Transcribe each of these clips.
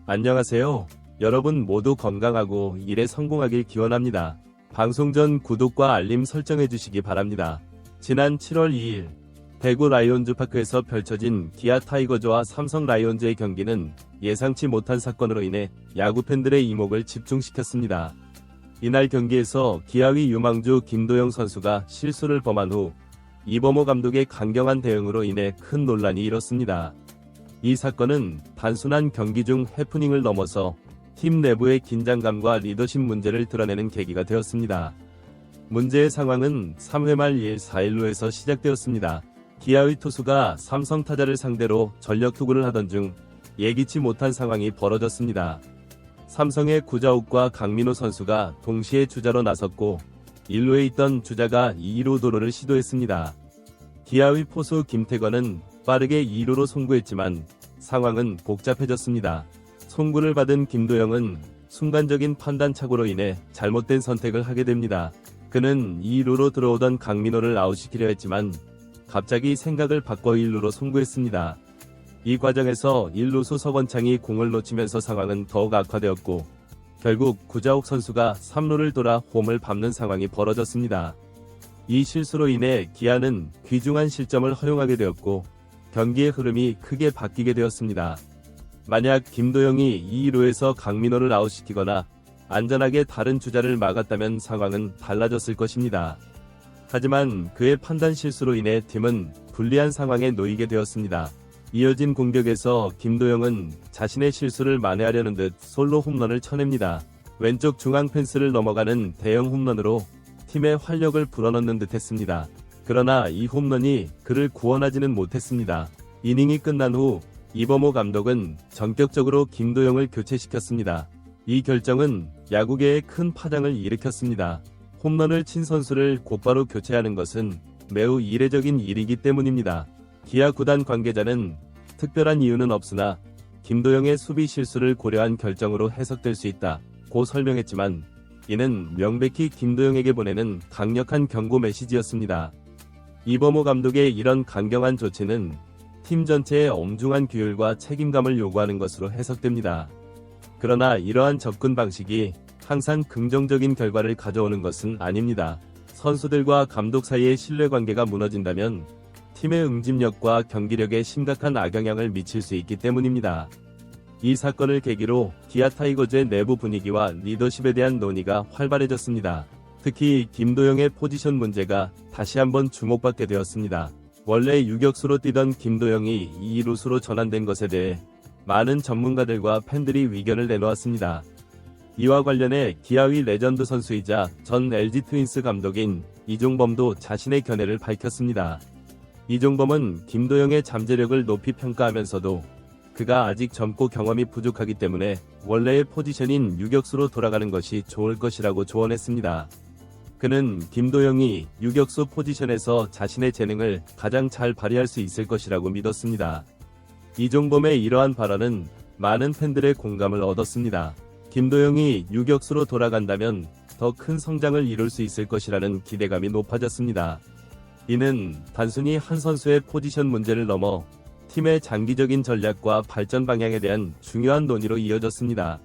안녕하세요. 여러분 모두 건강하고 일에 성공하길 기원합니다. 방송 전 구독과 알림 설정해 주시기 바랍니다. 지난 7월 2일 대구 라이온즈 파크에서 펼쳐진 기아 타이거즈와 삼성 라이온즈의 경기는 예상치 못한 사건으로 인해 야구 팬들의 이목을 집중시켰습니다. 이날 경기에서 기아의 유망주 김도영 선수가 실수를 범한 후 이범호 감독의 강경한 대응으로 인해 큰 논란이 일었습니다. 이 사건은 단순한 경기 중 해프닝을 넘어서 팀 내부의 긴장감과 리더십 문제를 드러내는 계기가 되었습니다. 문제의 상황은 3회 말 4일루에서 시작되었습니다. 기아의 투수가 삼성 타자를 상대로 전력 투구를 하던 중 예기치 못한 상황이 벌어졌습니다. 삼성의 구자욱과 강민호 선수가 동시에 주자로 나섰고 1루에 있던 주자가 2루 도루를 시도했습니다. 기아의 포수 김태건은 빠르게 2루로 송구했지만 상황은 복잡해졌습니다. 송구를 받은 김도영은 순간적인 판단착오로 인해 잘못된 선택을 하게 됩니다. 그는 2루로 들어오던 강민호를 아웃시키려 했지만 갑자기 생각을 바꿔 1루로 송구했습니다. 이 과정에서 1루수 서건창이 공을 놓치면서 상황은 더욱 악화되었고 결국 구자욱 선수가 3루를 돌아 홈을 밟는 상황이 벌어졌습니다. 이 실수로 인해 기아는 귀중한 실점을 허용하게 되었고 경기의 흐름이 크게 바뀌게 되었습니다. 만약 김도영이 2루에서 강민호를 아웃시키거나 안전하게 다른 주자를 막았다면 상황은 달라졌을 것입니다. 하지만 그의 판단 실수로 인해 팀은 불리한 상황에 놓이게 되었습니다. 이어진 공격에서 김도영은 자신의 실수를 만회하려는 듯 솔로 홈런을 쳐냅니다. 왼쪽 중앙 펜스를 넘어가는 대형 홈런으로 팀의 활력을 불어넣는 듯 했습니다. 그러나 이 홈런이 그를 구원하지는 못했습니다. 이닝이 끝난 후 이범호 감독은 전격적으로 김도영을 교체시켰습니다. 이 결정은 야구계에 큰 파장을 일으켰습니다. 홈런을 친 선수를 곧바로 교체하는 것은 매우 이례적인 일이기 때문입니다. 기아 구단 관계자는 특별한 이유는 없으나 김도영의 수비 실수를 고려한 결정으로 해석될 수 있다고 설명했지만 이는 명백히 김도영에게 보내는 강력한 경고 메시지였습니다. 이범호 감독의 이런 강경한 조치는 팀 전체의 엄중한 규율과 책임감을 요구하는 것으로 해석됩니다. 그러나 이러한 접근 방식이 항상 긍정적인 결과를 가져오는 것은 아닙니다. 선수들과 감독 사이의 신뢰관계가 무너진다면 팀의 응집력과 경기력에 심각한 악영향을 미칠 수 있기 때문입니다. 이 사건을 계기로 기아 타이거즈의 내부 분위기와 리더십에 대한 논의가 활발해졌습니다. 특히 김도영의 포지션 문제가 다시 한번 주목받게 되었습니다. 원래 유격수로 뛰던 김도영이 2루수로 전환된 것에 대해 많은 전문가들과 팬들이 의견을 내놓았습니다. 이와 관련해 기아의 레전드 선수이자 전 LG 트윈스 감독인 이종범도 자신의 견해를 밝혔습니다. 이종범은 김도영의 잠재력을 높이 평가하면서도 그가 아직 젊고 경험이 부족하기 때문에 원래의 포지션인 유격수로 돌아가는 것이 좋을 것이라고 조언했습니다. 그는 김도영이 유격수 포지션에서 자신의 재능을 가장 잘 발휘할 수 있을 것이라고 믿었습니다. 이종범의 이러한 발언은 많은 팬들의 공감을 얻었습니다. 김도영이 유격수로 돌아간다면 더 큰 성장을 이룰 수 있을 것이라는 기대감이 높아졌습니다. 이는 단순히 한 선수의 포지션 문제를 넘어 팀의 장기적인 전략과 발전 방향에 대한 중요한 논의로 이어졌습니다.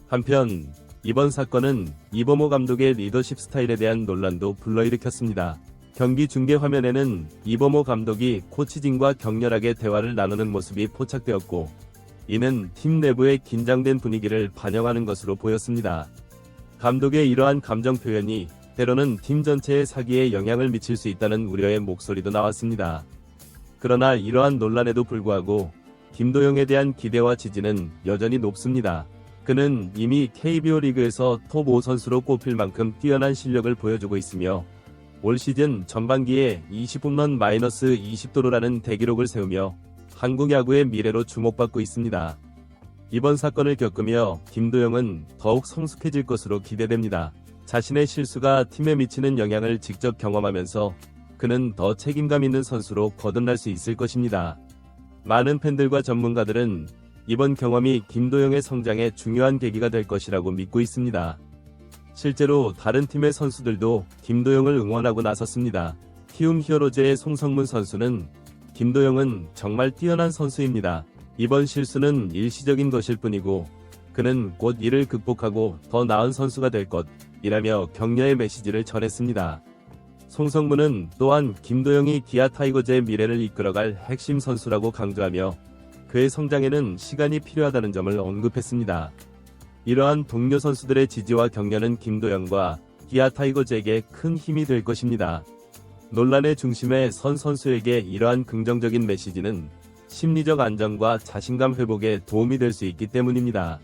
한편 이번 사건은 이범호 감독의 리더십 스타일에 대한 논란도 불러일으켰습니다. 경기 중계 화면에는 이범호 감독이 코치진과 격렬하게 대화를 나누는 모습이 포착되었고 이는 팀 내부의 긴장된 분위기를 반영하는 것으로 보였습니다. 감독의 이러한 감정 표현이 때로는 팀 전체의 사기에 영향을 미칠 수 있다는 우려의 목소리도 나왔습니다. 그러나 이러한 논란에도 불구하고 김도영에 대한 기대와 지지는 여전히 높습니다. 그는 이미 KBO 리그에서 톱 5 선수로 꼽힐 만큼 뛰어난 실력을 보여주고 있으며 올 시즌 전반기에 20홈런 -20도루라는 대기록을 세우며 한국 야구의 미래로 주목받고 있습니다. 이번 사건을 겪으며 김도영은 더욱 성숙해질 것으로 기대됩니다. 자신의 실수가 팀에 미치는 영향을 직접 경험하면서 그는 더 책임감 있는 선수로 거듭날 수 있을 것입니다. 많은 팬들과 전문가들은 이번 경험이 김도영의 성장에 중요한 계기가 될 것이라고 믿고 있습니다. 실제로 다른 팀의 선수들도 김도영을 응원하고 나섰습니다. 키움 히어로즈의 송성문 선수는 김도영은 정말 뛰어난 선수입니다. 이번 실수는 일시적인 것일 뿐이고 그는 곧 이를 극복하고 더 나은 선수가 될 것이라며 격려의 메시지를 전했습니다. 송성문은 또한 김도영이 기아 타이거즈의 미래를 이끌어갈 핵심 선수라고 강조하며 그의 성장에는 시간이 필요하다는 점을 언급했습니다. 이러한 동료 선수들의 지지와 격려는 김도영과 기아 타이거즈에게 큰 힘이 될 것입니다. 논란의 중심에 선 선수에게 이러한 긍정적인 메시지는 심리적 안정과 자신감 회복에 도움이 될 수 있기 때문입니다.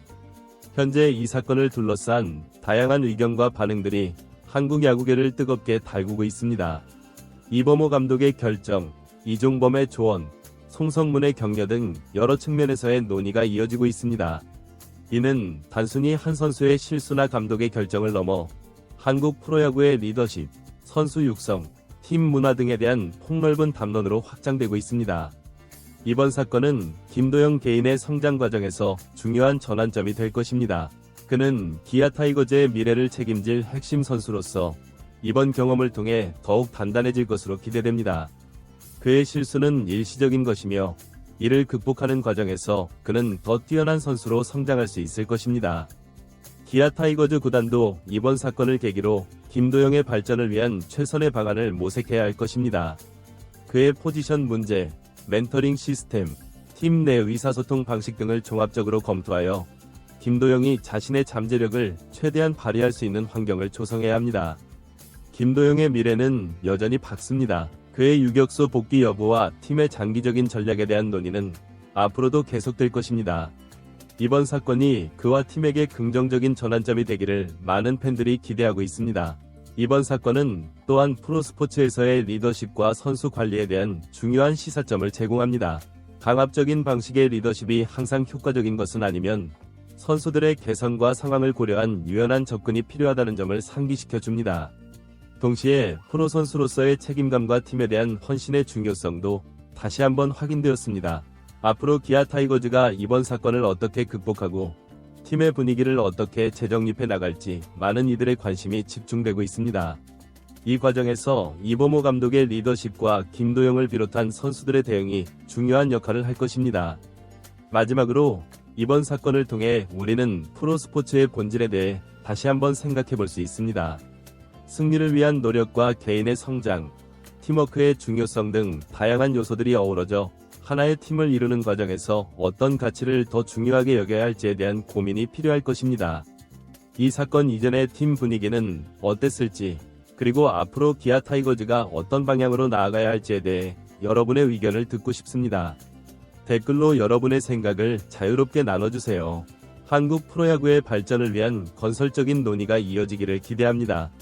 현재 이 사건을 둘러싼 다양한 의견과 반응들이 한국 야구계를 뜨겁게 달구고 있습니다. 이범호 감독의 결정, 이종범의 조언, 송성문의 격려 등 여러 측면에서의 논의가 이어지고 있습니다. 이는 단순히 한 선수의 실수나 감독의 결정을 넘어 한국 프로야구의 리더십, 선수 육성, 팀 문화 등에 대한 폭넓은 담론으로 확장되고 있습니다. 이번 사건은 김도영 개인의 성장 과정에서 중요한 전환점이 될 것입니다. 그는 기아 타이거즈의 미래를 책임질 핵심 선수로서 이번 경험을 통해 더욱 단단해질 것으로 기대됩니다. 그의 실수는 일시적인 것이며 이를 극복하는 과정에서 그는 더 뛰어난 선수로 성장할 수 있을 것입니다. 기아 타이거즈 구단도 이번 사건을 계기로 김도영의 발전을 위한 최선의 방안을 모색해야 할 것입니다. 그의 포지션 문제, 멘토링 시스템, 팀 내 의사소통 방식 등을 종합적으로 검토하여 김도영이 자신의 잠재력을 최대한 발휘할 수 있는 환경을 조성해야 합니다. 김도영의 미래는 여전히 밝습니다. 그의 유격수 복귀 여부와 팀의 장기적인 전략에 대한 논의는 앞으로도 계속될 것입니다. 이번 사건이 그와 팀에게 긍정적인 전환점이 되기를 많은 팬들이 기대하고 있습니다. 이번 사건은 또한 프로스포츠에서의 리더십과 선수 관리에 대한 중요한 시사점을 제공합니다. 강압적인 방식의 리더십이 항상 효과적인 것은 아니면 선수들의 개선과 상황을 고려한 유연한 접근이 필요하다는 점을 상기시켜 줍니다. 동시에 프로 선수로서의 책임감과 팀에 대한 헌신의 중요성도 다시 한번 확인되었습니다. 앞으로 기아 타이거즈가 이번 사건을 어떻게 극복하고 팀의 분위기를 어떻게 재정립해 나갈지 많은 이들의 관심이 집중되고 있습니다. 이 과정에서 이범호 감독의 리더십과 김도영을 비롯한 선수들의 대응이 중요한 역할을 할 것입니다. 마지막으로 이번 사건을 통해 우리는 프로스포츠의 본질에 대해 다시 한번 생각해 볼 수 있습니다. 승리를 위한 노력과 개인의 성장, 팀워크의 중요성 등 다양한 요소들이 어우러져 하나의 팀을 이루는 과정에서 어떤 가치를 더 중요하게 여겨야 할지에 대한 고민이 필요할 것입니다. 이 사건 이전의 팀 분위기는 어땠을지, 그리고 앞으로 기아 타이거즈가 어떤 방향으로 나아가야 할지에 대해 여러분의 의견을 듣고 싶습니다. 댓글로 여러분의 생각을 자유롭게 나눠주세요. 한국 프로야구의 발전을 위한 건설적인 논의가 이어지기를 기대합니다.